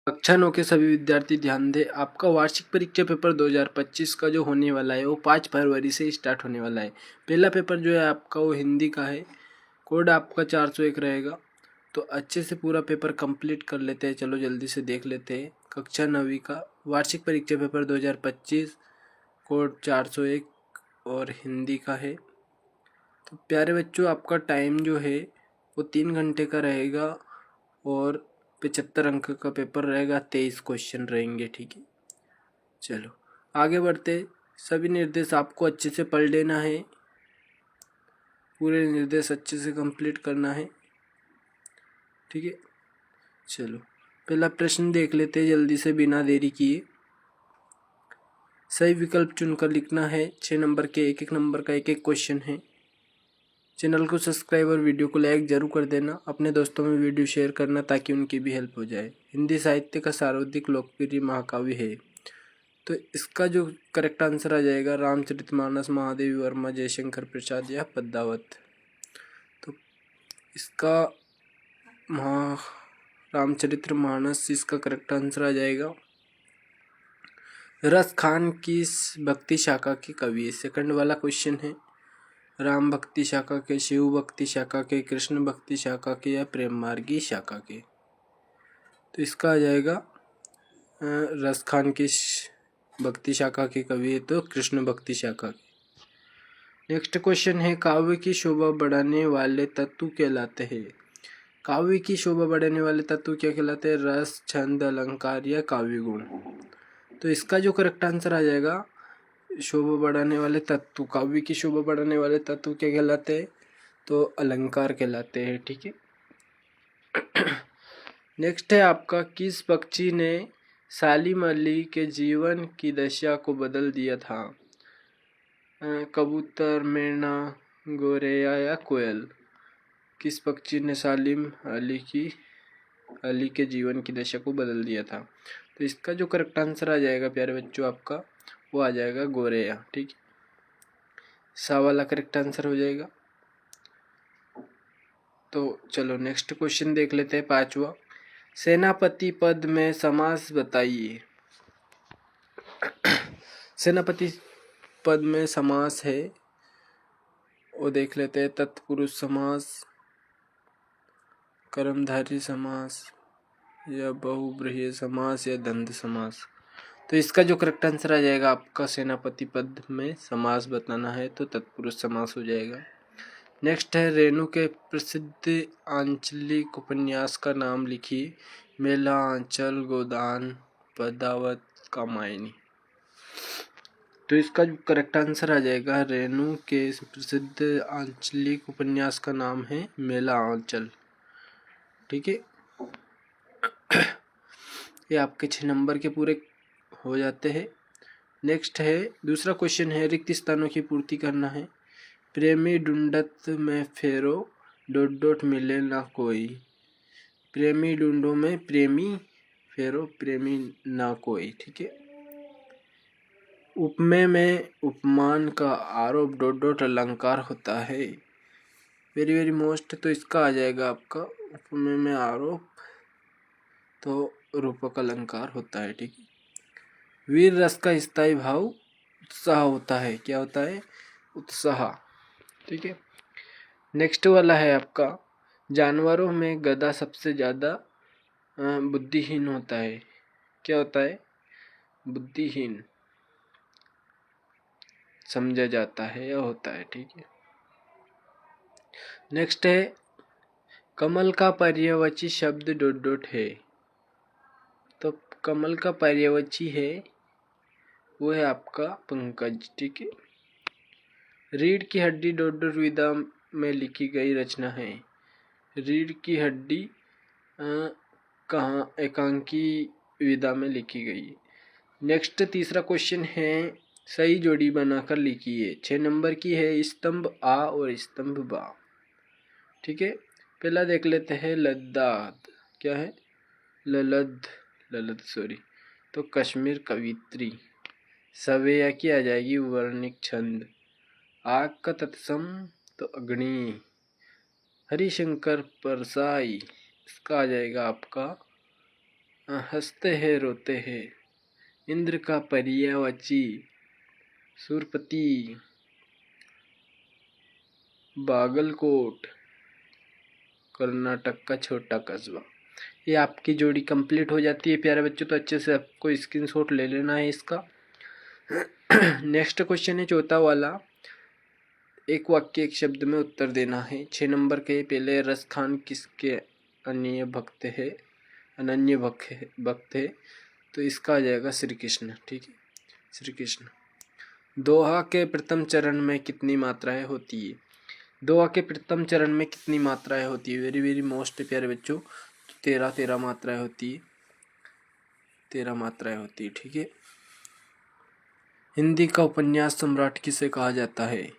कक्षा 9 के सभी विद्यार्थी ध्यान दें। आपका वार्षिक परीक्षा पेपर 2025 का जो होने वाला है वो 5 फरवरी से स्टार्ट होने वाला है। पहला पेपर जो है आपका वो हिंदी का है। कोड आपका 401 रहेगा। तो अच्छे से पूरा पेपर कंप्लीट कर लेते हैं। चलो जल्दी से देख लेते हैं। कक्षा 9वीं का वार्षिक परीक्षा पेपर 2025 कोड 401 और हिंदी का है। तो प्यारे बच्चों, आपका टाइम जो है वो 3 घंटे का रहेगा और 75 अंक का पेपर रहेगा। 23 क्वेश्चन रहेंगे। ठीक है, चलो आगे बढ़ते। सभी निर्देश आपको अच्छे से पढ़ लेना है। पूरे निर्देश अच्छे से कंप्लीट करना है। ठीक है, चलो पहला प्रश्न देख लेते हैं जल्दी से बिना देरी किए। सही विकल्प चुनकर लिखना है। 6 नंबर के एक नंबर का एक क्वेश्चन है। चैनल को सब्सक्राइब और वीडियो को लाइक जरूर कर देना। अपने दोस्तों में वीडियो शेयर करना ताकि उनकी भी हेल्प हो जाए। हिंदी साहित्य का सर्वाधिक लोकप्रिय महाकाव्य है। तो इसका जो करेक्ट आंसर आ जाएगा रामचरितमानस, महादेवी वर्मा, जयशंकर प्रसाद या पद्मावत। तो इसका रामचरितमानस इसका करेक्ट आंसर आ जाएगा। रस खान किस भक्ति शाखा के कवि है? सेकंड वाला क्वेश्चन है। राम भक्ति शाखा के, शिव भक्ति शाखा के, कृष्ण भक्ति शाखा के या प्रेम मार्गी शाखा के? तो इसका आ जाएगा रस खान किस भक्ति शाखा के कवि है? तो कृष्ण भक्ति शाखा के। नेक्स्ट क्वेश्चन है काव्य की शोभा बढ़ाने वाले तत्व कहलाते हैं? काव्य की शोभा बढ़ाने वाले तत्व क्या कहलाते हैं? रस, छंद, अलंकार या काव्य गुण? तो इसका जो करेक्ट आंसर आ जाएगा शोभा बढ़ाने वाले तत्व, काव्य की शोभा बढ़ाने वाले तत्व क्या कहलाते हैं? तो अलंकार कहलाते हैं। ठीक है, नेक्स्ट है आपका किस पक्षी ने सालिम अली के जीवन की दशा को बदल दिया था? कबूतर, मैना, गोरैया या कोयल? किस पक्षी ने सालिम अली के जीवन की दशा को बदल दिया था? तो इसका जो करेक्ट आंसर आ जाएगा प्यारे बच्चों आपका वो आ जाएगा गोरैया। ठीक है, सा वाला करेक्ट आंसर हो जाएगा। तो चलो नेक्स्ट क्वेश्चन देख लेते हैं, पांचवा। सेनापति पद में समास बताइए। सेनापति पद में समास है वो देख लेते हैं। तत्पुरुष समास, कर्मधारय समास या बहुब्रीहि समास या द्वंद्व समास? तो इसका जो करेक्ट आंसर आ जाएगा आपका सेनापति पद में समास बताना है तो तत्पुरुष समास हो जाएगा। नेक्स्ट है रेणु के प्रसिद्ध आंचलिक उपन्यास का नाम लिखिए। मेला, आंचल, गोदान, पद्मावत, कामायनी? तो इसका जो करेक्ट आंसर आ जाएगा रेणु के प्रसिद्ध आंचलिक उपन्यास का नाम है मेला आंचल। ठीक है, ये आपके 6 नंबर के पूरे हो जाते हैं। नेक्स्ट है दूसरा क्वेश्चन है रिक्त स्थानों की पूर्ति करना है। प्रेमी ढूंढत में फेरो, डॉट डॉट मिले ना कोई। प्रेमी ढूंढो में प्रेमी फेरो, प्रेमी ना कोई। ठीक है, उपमेय में उपमान का आरोप डॉट डॉट अलंकार होता है। Very very most. तो इसका आ जाएगा आपका उपमेय में आरोप तो रूपक अलंकार होता है। ठीक है, वीर रस का स्थायी भाव उत्साह होता है। क्या होता है? उत्साह। ठीक है, नेक्स्ट वाला है आपका जानवरों में गधा सबसे ज्यादा बुद्धिहीन होता है। क्या होता है? बुद्धिहीन समझा जाता है या होता है। ठीक है, नेक्स्ट है कमल का पर्यायवाची शब्द डॉट डॉट है। तो कमल का पर्यायवाची है वो है आपका पंकज। ठीक है, रीढ़ की हड्डी डॉट डॉट विधा में लिखी गई रचना है। रीढ़ की हड्डी कहाँ एकांकी विधा में लिखी गई? नेक्स्ट तीसरा क्वेश्चन है सही जोड़ी बनाकर लिखिए। 6 नंबर की है स्तंभ आ और स्तंभ बा। ठीक है, पहला देख लेते हैं लद्दाख। क्या है? ललद सॉरी। तो कश्मीर कवित्री। सवेया की आ जाएगी वर्णिक छंद। आग का तत्सम तो अग्नि। हरिशंकर परसाई इसका आ जाएगा आपका हंसते हैं रोते हैं, इंद्र का पर्यायवाची, सुरपति, बागलकोट, कर्नाटक का छोटा कस्बा। ये आपकी जोड़ी कंप्लीट हो जाती है प्यारे बच्चों। तो अच्छे से आपको स्क्रीनशॉट ले लेना है इसका। नेक्स्ट क्वेश्चन है चौथा वाला, एक वाक्य एक शब्द में उत्तर देना है। 6 नंबर के पहले, रस खान किसके अनन्य भक्त है, तो इसका आ जाएगा श्री कृष्ण। ठीक है, श्री कृष्ण। दोहा के प्रथम चरण में कितनी मात्राएं होती है? दोहा के प्रथम चरण में कितनी मात्राएं होती है? वेरी वेरी मोस्ट प्यारे बच्चों, 13 मात्राएं होती है, 13 मात्राएं होती है। ठीक है। हिंदी का उपन्यास सम्राट किसे कहा जाता है?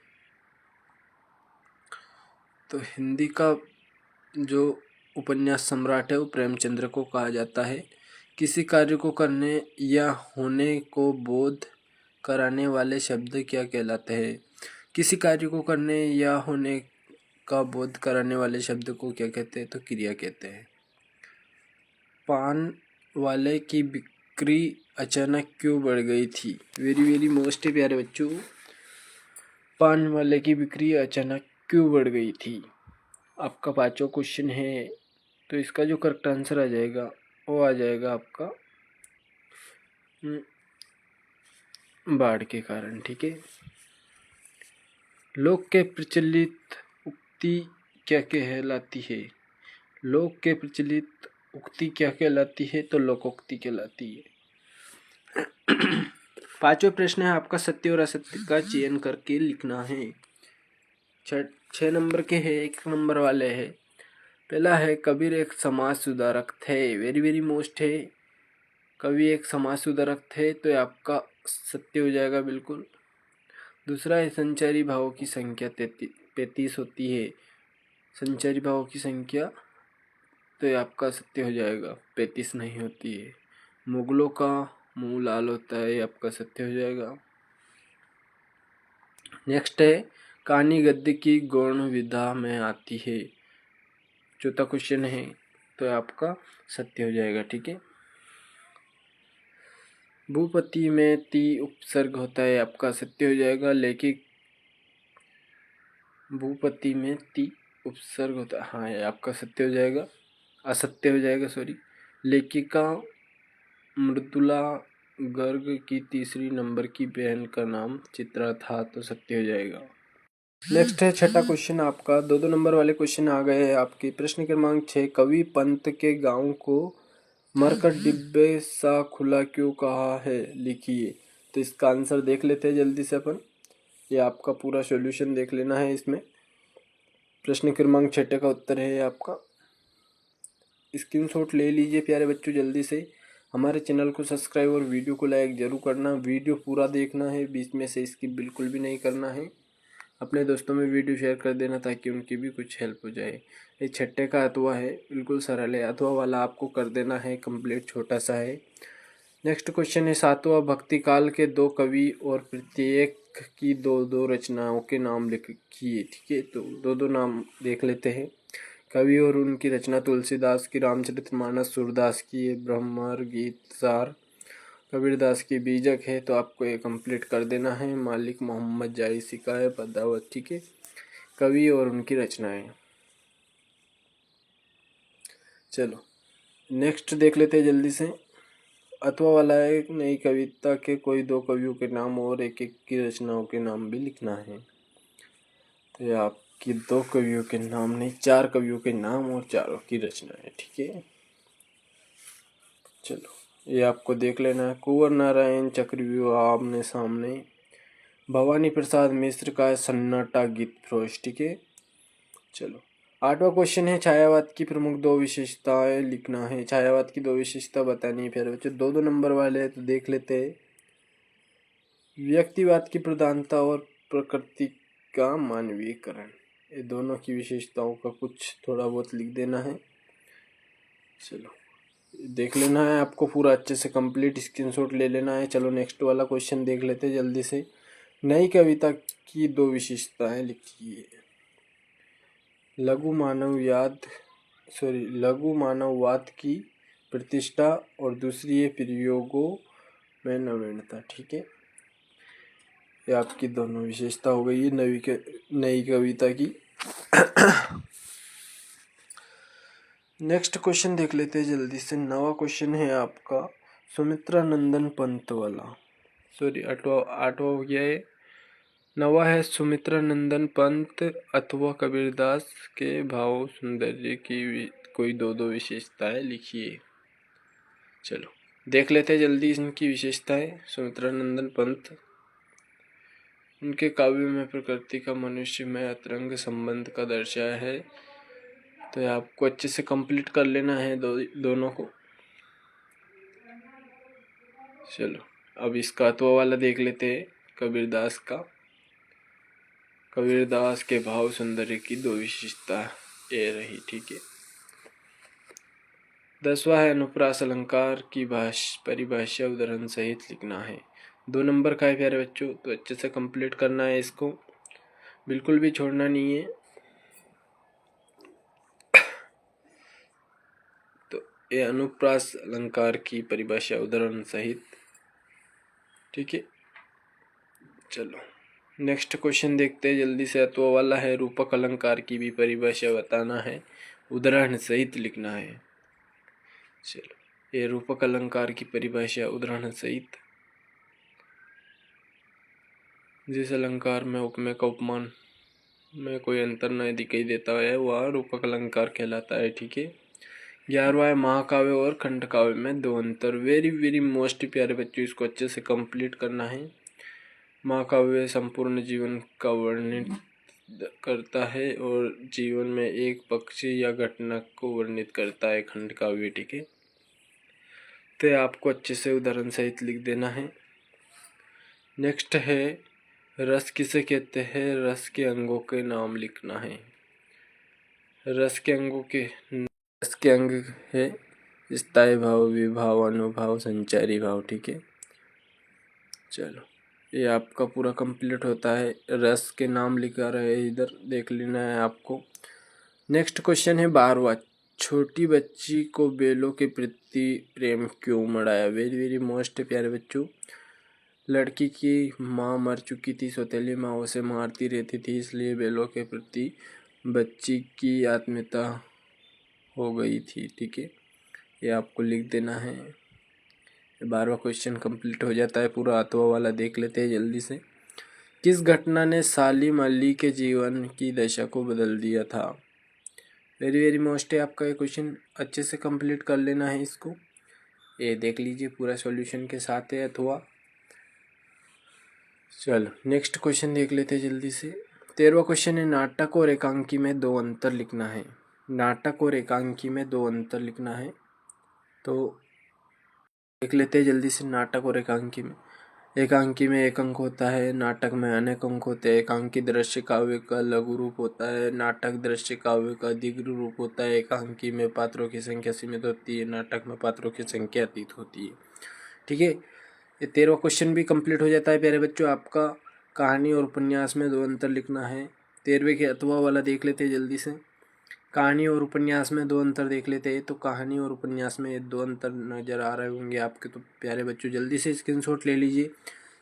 तो हिंदी का जो उपन्यास सम्राट है वो प्रेमचंद्र को कहा जाता है। किसी कार्य को करने या होने को बोध कराने वाले शब्द क्या कहलाते हैं? किसी कार्य को करने या होने का बोध कराने वाले शब्द को क्या कहते हैं? तो क्रिया कहते हैं। पान वाले की बिक्री अचानक क्यों बढ़ गई थी? वेरी वेरी मोस्ट प्यारे बच्चों, पान वाले की बिक्री अचानक क्यों बढ़ गई थी? आपका 5वां क्वेश्चन है, तो इसका जो करेक्ट आंसर आ जाएगा वो आ जाएगा आपका बाढ़ के कारण। ठीक है। लोक के प्रचलित उक्ति क्या कहलाती है? लोक के प्रचलित उक्ति क्या कहलाती है? तो लोकोक्ति कहलाती है। 5वां प्रश्न है आपका, सत्य और असत्य का चयन करके लिखना है। 6 नंबर के है, 1 नंबर वाले है। पहला है, कबीर एक समाज सुधारक थे। वेरी वेरी मोस्ट है, कवि एक समाज सुधारक थे, तो ये आपका सत्य हो जाएगा बिल्कुल। दूसरा है, संचारी भावों की संख्या 35 होती है। संचारी भावों की संख्या, तो ये आपका सत्य हो जाएगा, 35 नहीं होती है। मुगलों का मुंह लाल होता है, ये आपका सत्य हो जाएगा। नेक्स्ट है, कहानी गद्य की गौण विधा में आती है। चौथा क्वेश्चन है, तो आपका सत्य हो जाएगा। ठीक है। भूपति में ती उपसर्ग होता है, आपका सत्य हो जाएगा। लेकिन भूपति में ती उपसर्ग होता है, हाँ ये आपका सत्य हो जाएगा, असत्य हो जाएगा सॉरी। लेखिका मृदुला गर्ग की तीसरी नंबर की बहन का नाम चित्रा था, तो सत्य हो जाएगा। नेक्स्ट है 6वां क्वेश्चन आपका, 2 नंबर वाले क्वेश्चन आ गए हैं आपके। प्रश्न क्रमांक 6, कवि पंत के गांव को मरकट डिब्बे सा खुला क्यों कहा है? लिखिए। तो इसका आंसर देख लेते हैं जल्दी से अपन। ये आपका पूरा सॉल्यूशन देख लेना है इसमें। प्रश्न क्रमांक 6 का उत्तर है आपका। स्क्रीनशॉट ले लीजिए प्यारे बच्चों जल्दी से। हमारे चैनल को सब्सक्राइब और वीडियो को लाइक जरूर करना। वीडियो पूरा देखना है, बीच में से स्किप बिल्कुल भी नहीं करना है। अपने दोस्तों में वीडियो शेयर कर देना ताकि उनकी भी कुछ हेल्प हो जाए। ये 6 का अथवा है, बिल्कुल सरल है। अथवा वाला आपको कर देना है कंप्लीट, छोटा सा है। नेक्स्ट क्वेश्चन है, 7वां, भक्ति काल के 2 कवि और प्रत्येक की 2-2 रचनाओं के नाम लिखिए। ठीक है, तो 2-2 नाम देख लेते हैं। कवि और उनकी रचना, तुलसीदास की रामचरितमानस, सूरदास की ब्रह्मर गीत सार, कबीरदास की बीजक है, तो आपको ये कंप्लीट कर देना है। मालिक मोहम्मद जायसी का है पदावत। ठीक है, कवि और उनकी रचनाएं। चलो नेक्स्ट देख लेते हैं जल्दी से। अथवा वाला है, एक नई कविता के कोई 2 कवियों के नाम और एक की रचनाओं के नाम भी लिखना है। तो ये आपकी 2 कवियों के नाम नहीं, 4 कवियों के नाम और 4 की रचनाएं। ठीक है, चलो ये आपको देख लेना है। कुंवर नारायण चक्रव्यूह आमने सामने, भवानी प्रसाद मिश्र का है सन्नाटा गीत फरोश। ठीक है, चलो 8वां क्वेश्चन है, छायावाद की प्रमुख 2 विशेषताएं लिखना है। छायावाद की 2 विशेषता बतानी है फिर बच्चों। 2-2 नंबर वाले हैं, तो देख लेते हैं। व्यक्तिवाद की प्रधानता और प्रकृति का मानवीयकरण, ये दोनों की विशेषताओं का कुछ थोड़ा बहुत लिख देना है। चलो देख लेना है आपको पूरा अच्छे से, कंप्लीट स्क्रीनशॉट ले लेना है। चलो नेक्स्ट वाला क्वेश्चन देख लेते हैं जल्दी से। नई कविता की 2 विशेषताएं लिखिए। लघु मानववाद की प्रतिष्ठा और दूसरी है प्रयोगों में नवीनता। ठीक है, ये आपकी दोनों विशेषता हो गई है नई कविता की। नेक्स्ट क्वेश्चन देख लेते हैं जल्दी से। नवा क्वेश्चन है आपका सुमित्रा नंदन पंत वाला, सॉरी आठवा हो गया है। नवा है सुमित्रा नंदन पंत अथवा कबीरदास के भाव सौंदर्य की कोई दो विशेषताएं लिखिए। चलो देख लेते हैं जल्दी इनकी विशेषताएं। सुमित्रा नंदन पंत, उनके काव्य में प्रकृति का मनुष्य में अतरंग संबंध का दर्शाया है। तो ये आपको अच्छे से कंप्लीट कर लेना है दोनों को। चलो अब इसका अथवा वाला देख लेते हैं कबीरदास का। कबीरदास के भाव सौंदर्य की दो विशेषता ये रही। ठीक है, 10वां है अनुप्रास अलंकार की परिभाषा उदाहरण सहित लिखना है। 2 नंबर का है प्यारे बच्चों, तो अच्छे से कंप्लीट करना है इसको, बिल्कुल भी छोड़ना नहीं है। तो ये अनुप्रास अलंकार की परिभाषा उदाहरण सहित। ठीक है, चलो नेक्स्ट क्वेश्चन देखते हैं जल्दी से। अथवा वाला है रूपक अलंकार की भी परिभाषा बताना है, उदाहरण सहित लिखना है। चलो ये रूपक अलंकार की परिभाषा उदाहरण सहित। जिस अलंकार में उपमेय का उपमान में कोई अंतर न दिखाई देता है वह रूपक अलंकार कहलाता है। ठीक है, 11वां है महाकाव्य और खंड काव्य में 2 अंतर। वेरी मोस्ट प्यारे बच्चों, इसको अच्छे से कंप्लीट करना है। महाकाव्य संपूर्ण जीवन का वर्णन करता है और जीवन में एक पक्ष या घटना को वर्णित करता है खंड काव्य। ठीक है, तो आपको अच्छे से उदाहरण सहित लिख देना है। नेक्स्ट है रस किसे कहते हैं, रस के अंगों के नाम लिखना है। रस के अंग है स्थायी भाव, विभाव, अनुभाव, संचारी भाव। ठीक है, चलो ये आपका पूरा कंप्लीट होता है। रस के नाम लिखा रहे इधर देख लेना है आपको। नेक्स्ट क्वेश्चन है 12वां, छोटी बच्ची को बेलों के प्रति प्रेम क्यों मढ़ाया। वेरी मोस्ट प्यारे बच्चों, लड़की की माँ मर चुकी थी, सौतेली माँ उसे मारती रहती थी, इसलिए बेलों के प्रति बच्ची की आत्मीयता हो गई थी। ठीक है, ये आपको लिख देना है। 12वां क्वेश्चन कंप्लीट हो जाता है पूरा। अथवा वाला देख लेते हैं जल्दी से। किस घटना ने सालिम अली के जीवन की दशा को बदल दिया था। वेरी मोस्ट है आपका ये क्वेश्चन, अच्छे से कंप्लीट कर लेना है इसको। ये देख लीजिए पूरा सॉल्यूशन के साथ है अथवा। चलो नेक्स्ट क्वेश्चन देख लेते हैं जल्दी से। 13वां क्वेश्चन है नाटक और एकांकी में 2 अंतर लिखना है। नाटक और एकांकी में 2 अंतर लिखना है, तो देख लेते हैं जल्दी से। नाटक और एकांकी में एक अंक होता है, नाटक में अनेक अंक होते हैं। एकांकी दृश्य काव्य का लघु रूप होता है, नाटक दृश्य काव्य का दीर्घ रूप होता है। एकांकी में पात्रों की संख्या सीमित होती है, नाटक में पात्रों की संख्या अतीत होती है। ठीक है, ये 13वां क्वेश्चन भी कंप्लीट हो जाता है प्यारे बच्चों आपका। कहानी और उपन्यास में 2 अंतर लिखना है। 13वें के अथवा वाला देख लेते हैं जल्दी से। कहानी और उपन्यास में 2 अंतर देख लेते हैं। तो कहानी और उपन्यास में 2 अंतर नज़र आ रहे होंगे आपके, तो प्यारे बच्चों जल्दी से स्क्रीनशॉट ले लीजिए।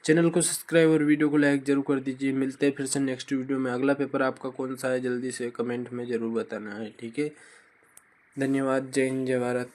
चैनल को सब्सक्राइब और वीडियो को लाइक जरूर कर दीजिए। मिलते हैं फिर से नेक्स्ट वीडियो में। अगला पेपर आपका कौन सा है जल्दी से कमेंट में ज़रूर बताना है। ठीक है, धन्यवाद। जय हिंद, जय भारत।